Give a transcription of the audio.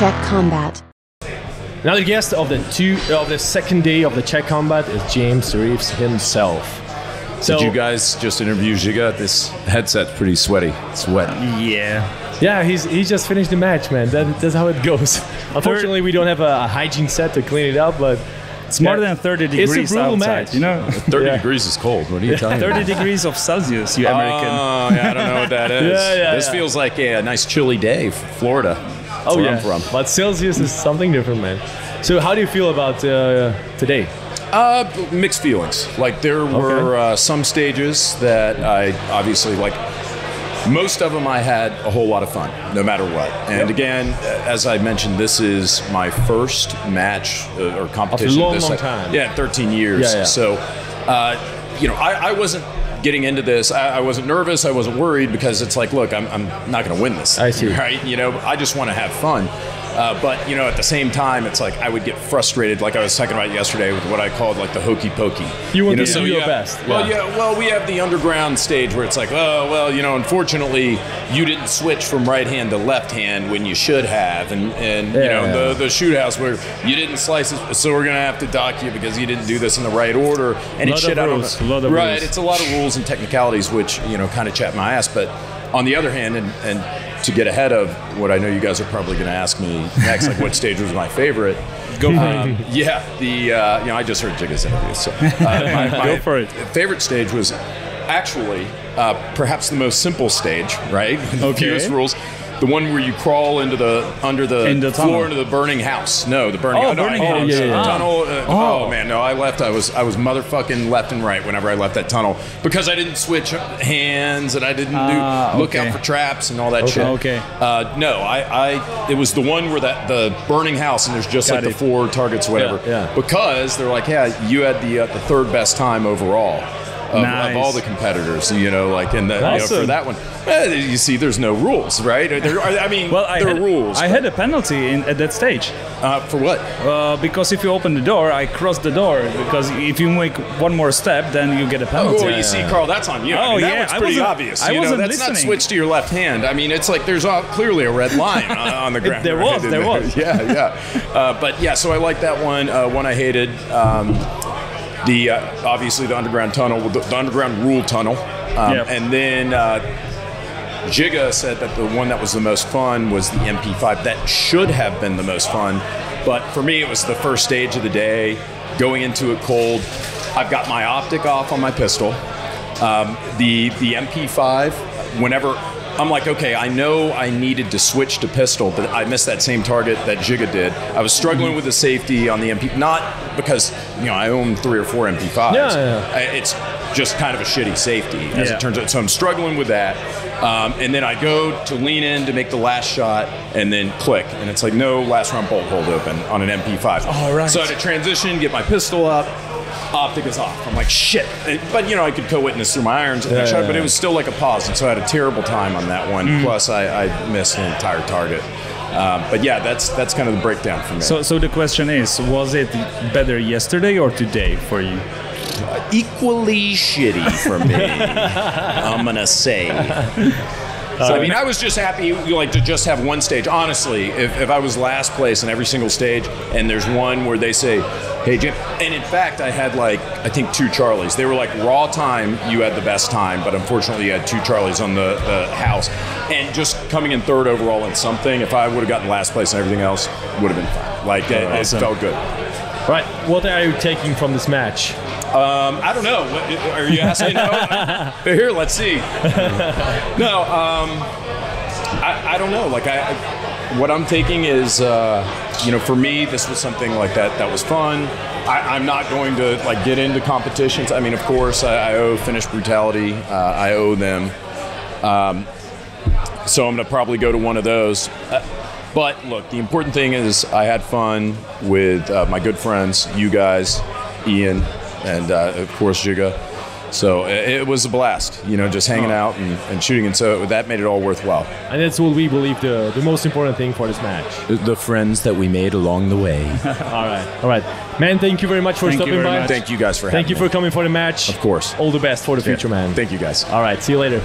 CZECH COMBAT. Now the guest of the second day of the CZECH COMBAT is James Reeves himself. So, did you guys just interview Giga? This headset's pretty sweaty. It's wet. Yeah, he just finished the match, man. That's how it goes. Unfortunately, we don't have a hygiene set to clean it up, but it's more than 30 degrees it's a brutal outside, match. you know? 30 degrees is cold. What are you talking about? 30 degrees of Celsius, you American. Oh, yeah, I don't know what that is. This feels like a nice chilly day for Florida. That's where I'm from. But Celsius is something different, man. So how do you feel about today? Mixed feelings. Like there were some stages that I obviously like. Most of them I had a whole lot of fun, no matter what. And again, as I mentioned, this is my first match or competition. After a long time. Yeah, 13 years. Yeah. So, you know, I wasn't getting into this. I wasn't nervous. I wasn't worried because it's like, look, I'm not going to win this. I see. Right? You know, I just want to have fun. But, you know, at the same time, it's like I would get frustrated, like I was talking about yesterday, with what I called like the hokey pokey. You want to do your best. Well, well, we have the underground stage where it's like, oh, well, you know, unfortunately, you didn't switch from right hand to left hand when you should have. And you know, the shoot house where you didn't slice it, so we're going to have to dock you because you didn't do this in the right order. And it's shit out of rules. It's a lot of rules and technicalities, which, you know, kind of chat my ass. But on the other hand, and to get ahead of what I know you guys are probably going to ask me next, like what stage was my favorite. Go for it. Yeah, you know, I just heard Giga's interview, so my Go for it. favorite stage was actually perhaps the most simple stage, right? The fewest rules. The one where you crawl under the floor into the burning house. No, the burning house. Tunnel. Oh man, no, I left. I was motherfucking left and right whenever I left that tunnel because I didn't switch hands and I didn't look out for traps and all that shit. No, it was the one where the burning house and there's just like the 4 targets, or whatever. Because they're like, yeah, you had the third best time overall. Of all the competitors, you know, like in the you know, for that one, you see, there's no rules, right? There are rules. I had a penalty at that stage. For what? Because if you open the door, I crossed the door. Because if you make one more step, then you get a penalty. Oh, you see, Carl, that's on you. I mean, that one's pretty obvious. I wasn't that's listening. not switched to your left hand. I mean, it's like there's clearly a red line on the ground. There was. Yeah. But yeah, so I like that one. One I hated. Obviously the underground tunnel, the underground rule tunnel, and then Giga said that the one that was the most fun was the MP5. That should have been the most fun, but for me it was the first stage of the day, going into it cold. I've got my optic off on my pistol. The MP5, whenever I'm like, okay, I know I needed to switch to pistol, but I missed that same target that Giga did. I was struggling with the safety on the MP, not because, you know, I own 3 or 4 MP5s. It's just kind of a shitty safety, as it turns out. So I'm struggling with that. And then I go to lean in to make the last shot and then click. And it's like, no last round bolt hold open on an MP5. All right. So I had to transition, get my pistol up. Optic is off. I'm like, shit. But, you know, I could co-witness through my irons, but it was still like a pause. And so I had a terrible time on that one. Plus, I missed an entire target. But yeah, that's kind of the breakdown for me. So the question is, was it better yesterday or today for you? Equally shitty for me, I'm going to say. So, I mean, I was just happy like to just have one stage. Honestly, if I was last place in every single stage and there's one where they say, hey, Jim, and in fact, I had like, I think 2 Charlies. They were like, raw time, you had the best time, but unfortunately you had 2 Charlies on the house. And just coming in 3rd overall in something, if I would have gotten last place and everything else, would have been fine. Like, it felt good. Right, what are you taking from this match? I don't know. Are you asking? Here, let's see. No, I don't know. Like, what I'm taking is, you know, for me, this was something like that was fun. I'm not going to like get into competitions. I mean, of course, I owe Finnish Brutality. I owe them. So I'm going to probably go to one of those. But look, the important thing is I had fun with my good friends, you guys, Ian, and of course Giga. So it was a blast, you know, just hanging out and shooting, and so that made it all worthwhile. And that's what we believe the most important thing for this match. The friends that we made along the way. All right. Man, thank you very much for stopping by. Thank you guys for having me. Thank you for coming for the match. Of course. All the best for the future, man. Thank you guys. All right, see you later.